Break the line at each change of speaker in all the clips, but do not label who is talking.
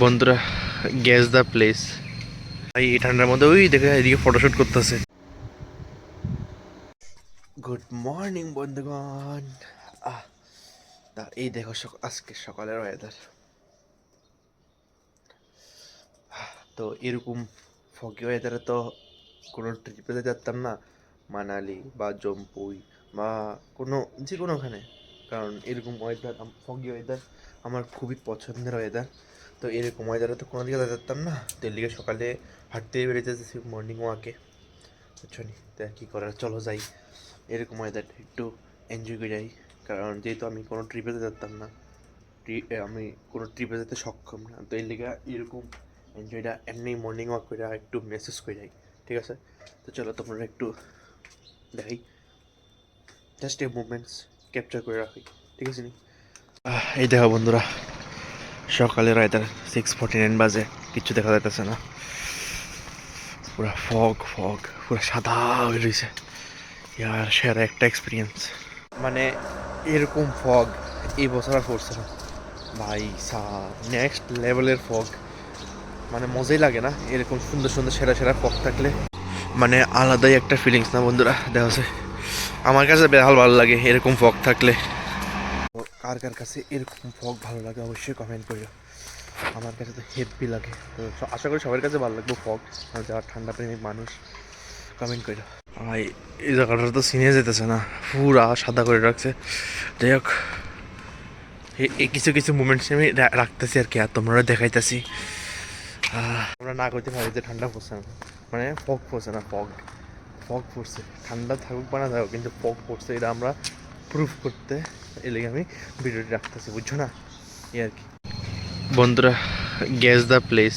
বন্ধুরা, gas the place. ভাই এই ঠান্ডার মধ্যে ওই দেখে এদিকে ফটোশুট করতেছে। গুড মর্নিং বন্ধুগণ। আহ তা এই দেখো আজকে সকালের ওয়েদার। তো এরকম ফগি ওয়েদারে তো কোনো ট্রিপে যেতে পারতাম না, মানালি বা জম্পুই বা যে কোনোখানে, কারণ এরকম ওয়েদার, ফগি ওয়েদার আমার খুবই পছন্দের ওয়েদার। তো এরকম ওয়েদারে তো কোনো দিকে যেতে পারতাম না, তো এর লিগে সকালে হাঁটতে বেরিয়ে যেতেছি মর্নিং ওয়াকে, বুঝছো নি? তা কী করার, চলো যাই এরকম ওয়েদার একটু এনজয় করে যাই। কারণ যেহেতু আমি কোনো ট্রিপে যেতে পারতাম না, আমি কোনো ট্রিপে যেতে সক্ষম না, তো এর লিগে এরকম এনজয়টা এমনি মর্নিং ওয়াক করে একটু মেসেজ করে যাই, ঠিক আছে? তো চলো তোমরা একটু দেখাই, জাস্ট এ মুভমেন্টস ক্যাপচার করে রাখি, ঠিক আছে নি? এই দেখো বন্ধুরা, সকালের ওয়েদার 6:49 বাজে, কিচ্ছু দেখা যাইতেছে না, পুরো ফগ ফগ, পুরো সাদা হয়ে রয়েছে। ইয়ার সেরা একটা এক্সপিরিয়েন্স, মানে এরকম ফগ এই বছর আর পড়ছে না ভাই সাহ, নেক্সট লেভেলের ফগ। মানে মজাই লাগে না এরকম সুন্দর সুন্দর সেরা সেরা ফগ থাকলে, মানে আলাদাই একটা ফিলিংস না বন্ধুরা? দেখা যাচ্ছে আমার কাছে বেহাল ভালো লাগে এরকম ফগ থাকলে। কার কার কাছে এরকম ফগ ভালো লাগে অবশ্যই কমেন্ট করিও। আমার কাছে তো হেভি লাগে, তো আশা করি সবার কাছে ভালো লাগবে ফগ, যারা ঠান্ডা প্রেমিক মানুষ, কমেন্ট করিও ভাই। এই জায়গাটা তো চিনে যেতেছে না, পুরা সাদা করে রাখছে। যাই হোক, এই কিছু কিছু মুমেন্টস আমি রাখতেছি আর কি, আর তোমরা দেখাইতেছি। আমরা না করতে পারি যে ঠান্ডা পড়ছে না, মানে ফগ পড়ছে না, ফগ ফগ পড়ছে। ঠান্ডা থাকুক বা না থাকুক, কিন্তু ফগ পড়ছে, এটা আমরা প্রুফ করতে এই লেগে আমি ভিডিওটি রাখতেছি, বুঝছো না? এই আর কি বন্ধুরা, গ্যাস দ্য প্লেস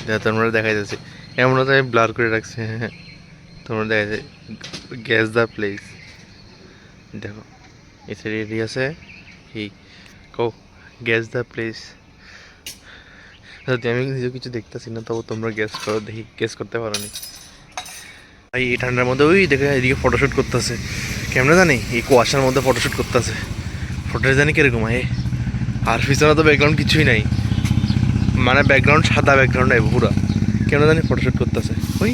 যা তোমরা দেখাইতেছি, এমন তো আমি ব্লার করে রাখছি। হ্যাঁ, তোমরা দেখাইছে গ্যাস দ্য প্লেস, দেখো এসে রেডি আছে কি কো, গ্যাস দ্য প্লেস। যদি আমি নিজে কিছু দেখতেছি না, তবু তোমরা গ্যাস করো, দেখি গ্যাস করতে পারো নি ভাই এই ঠান্ডার মধ্যে ওই দেখে এদিকে ফটোশ্যুট করতেছে। কেমন জানি এই কুয়াশার মধ্যে ফটোশ্যুট করতেছে, ফটোটা জানি কিরকম হয়। আর পিছনে তো ব্যাকগ্রাউন্ড কিছুই নাই, মানে ব্যাকগ্রাউন্ড সাদা ব্যাকগ্রাউন্ড নাই পুরো, কেন জানি ফটোশ্যুট করতেছে। ওই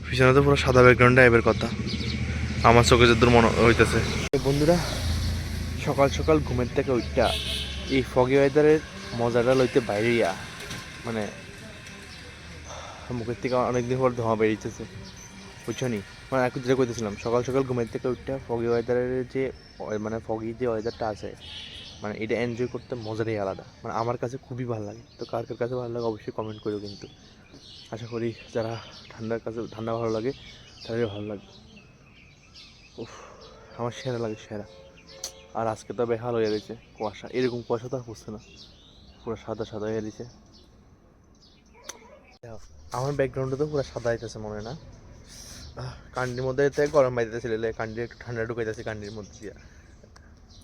পিছনে তো পুরো সাদা ব্যাকগ্রাউন্ড টাইপের কথা, আমার চোখে যদ্দূর মনে হইতেছে। বন্ধুরা, সকাল সকাল ঘুমের থেকে ওইটা এই ফগি ওয়েদারের মজাটা লইতে বাইরিয়া, মানে মুখের থেকে অনেকদিন পর ধোঁয়া বেরিয়েছে, বুঝছো নি? মানে এখন যেটা করতেছিলাম, সকাল সকাল ঘুমের থেকে ওইটা ফগি ওয়েদারের যে মানে ফগি যে ওয়েদারটা আছে, মানে এটা এনজয় করতে মজাটাই আলাদা, মানে আমার কাছে খুবই ভালো লাগে। তো কার কার কাছে ভালো লাগে অবশ্যই কমেন্ট করো, কিন্তু আশা করি যারা ঠান্ডা ভালো লাগে তাদের ভালো লাগবে। উফ, আমার সেরা লাগে সেরা। আর আজকে তো বেহাল হয়ে গেছে কুয়াশা, এরকম কুয়াশা তো আর পড়ছে না, পুরো সাদা সাদা হয়ে গেছে। আমার ব্যাকগ্রাউন্ডে তো পুরো সাদা হইতেছে মনে হয় না, কান্ডির মধ্যে গরম বাইতেছিল, কান্ডি একটু ঠান্ডা ঢুকাইতেছে কান্ডির মধ্যে দিয়া।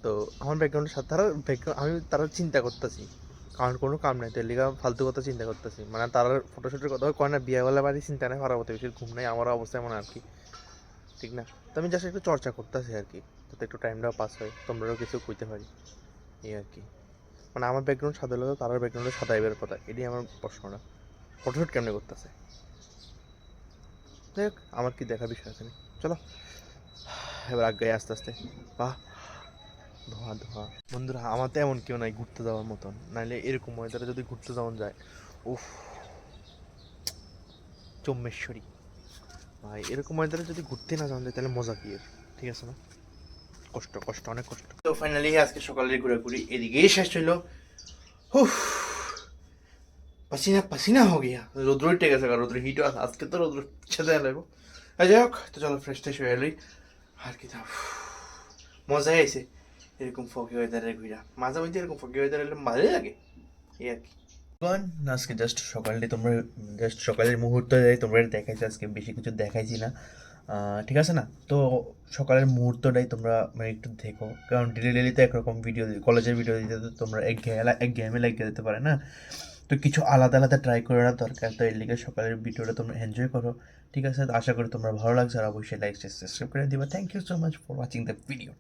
তো আমার ব্যাকগ্রাউন্ডের সাথে তারা আমি তারা চিন্তা করতেছি, কারণ কোনো কাম নাই, তেলিগা ফালতু কথা চিন্তা করতেছি, মানে তারা ফটোশুটের কথা কয় না, বিয়েওয়ালা বাড়ি চিন্তা নেই, খারাপ হতে বেশি ঘুম নেই, আমার অবস্থা এমন আর কি, ঠিক না? তো আমি জাস্ট একটু চর্চা করতেছি আর কি, যাতে একটু টাইমটাও পাস হয়, তোমরাও কিছু কইতে পারি, এই আর কি। মানে আমার ব্যাকগ্রাউন্ড সাদা হলে তার ব্যাকগ্রাউন্ডে সাদা এবার কথা, এটাই আমার প্রশ্নটা, ফটোশুট কেমনে করতেছে। যাই হোক, আমার কি দেখার বিষয় আছে না, চলো এবার আগে আস্তে আস্তে। বাহ, ধোঁয়া ধোঁয়া। বন্ধুরা, আমার তো এমন কেউ নাই ঘুরতে যাওয়ার মতন, নাহলে এরকম ওয়েদারে যদি ঘুরতে যাওয়া যায়, উফ, চম্মেশ্বরী ভাই, এরকম ওয়েদারে যদি ঘুরতে না যাওয়া যায় তাহলে মজা কি এর, ঠিক আছে না? কষ্ট কষ্ট, অনেক কষ্ট। তো ফাইনালি আজকে সকালের ঘোরাঘুরি এদিকেই শেষ হইলো। উফ, পাসিনা পাসিনা হো গিয়া, রোদ্র উঠে গেছে, রোদ্র হিট আজকে তো রোদ্র ছেদে লাগবো। যাই হোক, তো চলো ফ্রেশ ট্রেশ হয়ে এলোই, আর কি তা মজাই আইছে এরকম ফকি ওয়েদারে ঘুরা, মাঝে মধ্যে এরকম ফকি ওয়েদার এলে ভালোই লাগে, এই আর কি। আজকে জাস্ট সকালটি তোমরা, জাস্ট সকালের মুহূর্ত তোমরা দেখাইছি, আজকে বেশি কিছু দেখাইছি না, ঠিক আছে না? তো সকালের মুহূর্তটাই তোমরা মানে একটু দেখো, কারণ ডেলি ডেলি তো একরকম ভিডিও, কলেজের ভিডিও দিতে তো তোমরা এক গেমে লাগিয়ে দিতে পারে না, তো কিছু আলাদা আলাদা ট্রাই করার দরকার। তো এর লিগে সকালের ভিডিওটা তোমরা এনজয় করো, ঠিক আছে? তো আশা করি তোমরা ভালো লাগছে, আর অবশ্যই লাইক সাবস্ক্রাইব করে দিবা। Thank you so much for watching the video.